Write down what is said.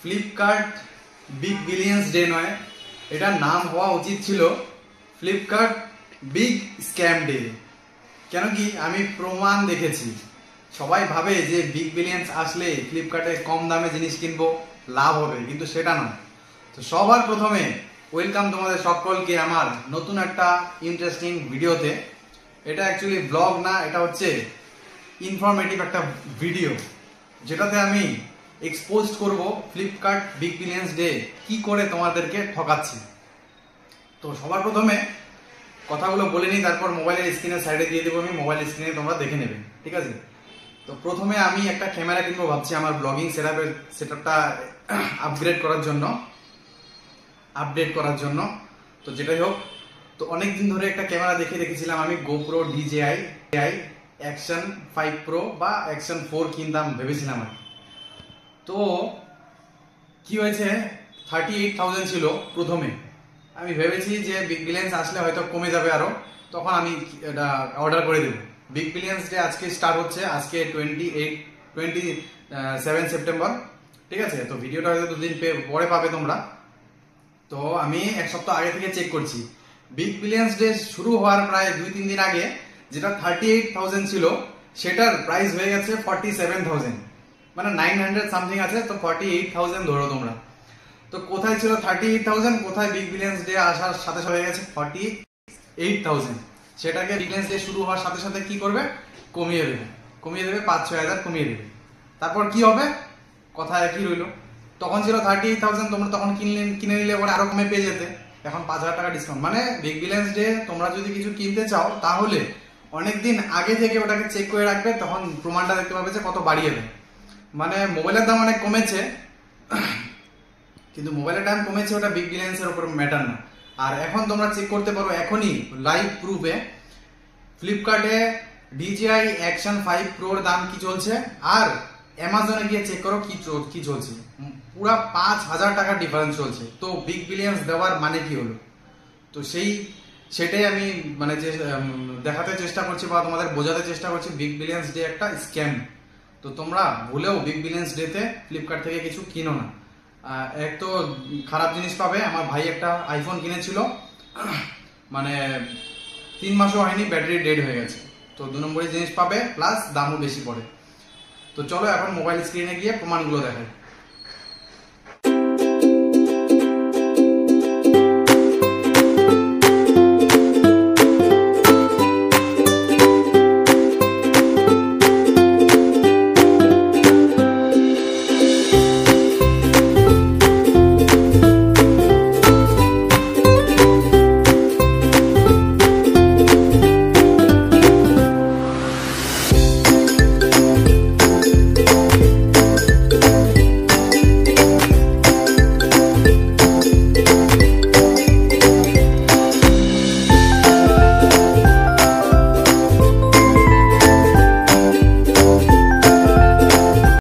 Flipkart big billions day নয়, এটার নাম হওয়া উচিত ছিল ফ্লিপকার্ট বিগ স্ক্যাম ডে। কেন কি আমি প্রমাণ দেখেছি। সবাই ভাবে যে বিগ বিলিয়ন্স আসলে ফ্লিপকার্টে কম দামে জিনিস কিনবো, লাভ হবে, কিন্তু সেটা নয়। তো সবার প্রথমে ওয়েলকাম তোমাদের সকলকে আমার নতুন একটা ইন্টারেস্টিং ভিডিওতে। এটা অ্যাকচুয়ালি ব্লগ না, এটা হচ্ছে ইনফরমেটিভ একটা ভিডিও, যেটাতে আমি এক্সপোজ করব ফ্লিপকার্ট বিগ বিলিয়ন্স ডে কি করে তোমাদেরকে ঠকাচ্ছে। তো সবার প্রথমে কথাগুলো বলে নিই, তারপর মোবাইলের স্ক্রিনের সাইডে দিয়ে দেবো আমি, মোবাইল স্ক্রিনে তোমরা দেখে নেবে, ঠিক আছে? তো প্রথমে আমি একটা ক্যামেরা কিনবো ভাবছি আমার ব্লগিং সেটআপটা আপডেট করার জন্য। তো যেটাই হোক, তো অনেকদিন ধরে একটা ক্যামেরা দেখে রেখেছিলাম আমি, গোপ্রো DJI অ্যাকশন 5 Pro বা অ্যাকশন 4 কিনতাম ভেবেছিলাম আর। তো কি হয়েছে, 38,000 ছিল প্রথমে। আমি ভেবেছি যে বিগ বিলিয়ন্স আসলে হয়তো কমে যাবে আরো, তখন আমি এটা অর্ডার করে দেবো। বিগ বিলিয়ন্স ডে আজকে স্টার্ট হচ্ছে, আজকে 27 সেপ্টেম্বর, ঠিক আছে? তো ভিডিওটা হয়তো দুদিন পরে পাবে তোমরা। তো আমি এক সপ্তাহ আগে থেকে চেক করছি, বিগ বিলিয়ন্স ডে শুরু হওয়ার প্রায় 2-3 দিন আগে যেটা 38,000 ছিল সেটার প্রাইস হয়ে গেছে 47,000, মানে 900 সামথিং আছে। তো 48,000 ধরো তোমরা। তো কোথায় ছিল 38,000, কোথায় বিগ বিলিয়ন্স ডে আসার সাথে সাথে হয়ে গেছে 48,000। সেটাকে বিগ বিলিয়ন্স ডে শুরু হওয়ার সাথে সাথে কি করবে, কমিয়ে দেবে 5-6 হাজার কমিয়ে দেবে। তারপর কি হবে, কথা একই রইল। তখন ছিল 38,000, তোমরা তখন কিনে নিলে পরে আরো কমে পেয়ে যেতে। এখন 5,000 টাকা ডিসকাউন্ট। মানে বিগ বিলিয়ন্স ডে তোমরা যদি কিছু কিনতে চাও তাহলে অনেকদিন আগে থেকে ওটাকে চেক করে রাখবে, তখন প্রমাণটা দেখতে পাবে যে কত বাড়িয়ে দেয়। মানে মোবাইলের দাম অনেক কমেছে, কিন্তু মোবাইলের দাম কমেছে ওটা বিগ বিলিয়ন্সের উপর ম্যাটার না। আর এখন তোমরা চেক করতে পারো এখনই লাইভ প্রুফে ফ্লিপকার্টে DJI অ্যাকশন 5 Pro এর দাম কি চলছে, আর অ্যামাজনে গিয়ে চেক করো কি চলছে। পুরা 5,000 টাকার ডিফারেন্স চলছে। তো বিগ বিলিয়ন্স দেওয়ার মানে কি হলো? তো সেটাই আমি মানে যে দেখাতে চেষ্টা করছি বা তোমাদের বোঝাতে চেষ্টা করছি, বিগ বিলিয়ন্স ডে একটা স্ক্যাম। তো তোমরা ভুলেও বিগ বিলিয়ন্স ডেতে ফ্লিপকার্ট থেকে কিছু কিনো না। এক তো খারাপ জিনিস পাবে। আমার ভাই একটা আইফোন কিনেছিল, মানে 3 মাসও হয়নি, ব্যাটারি ডেড হয়ে গেছে। তো 2 নম্বরের জিনিস পাবে, প্লাস দামও বেশি পড়ে। তো চলো এখন মোবাইল স্ক্রিনে গিয়ে প্রমাণগুলো দেখাই।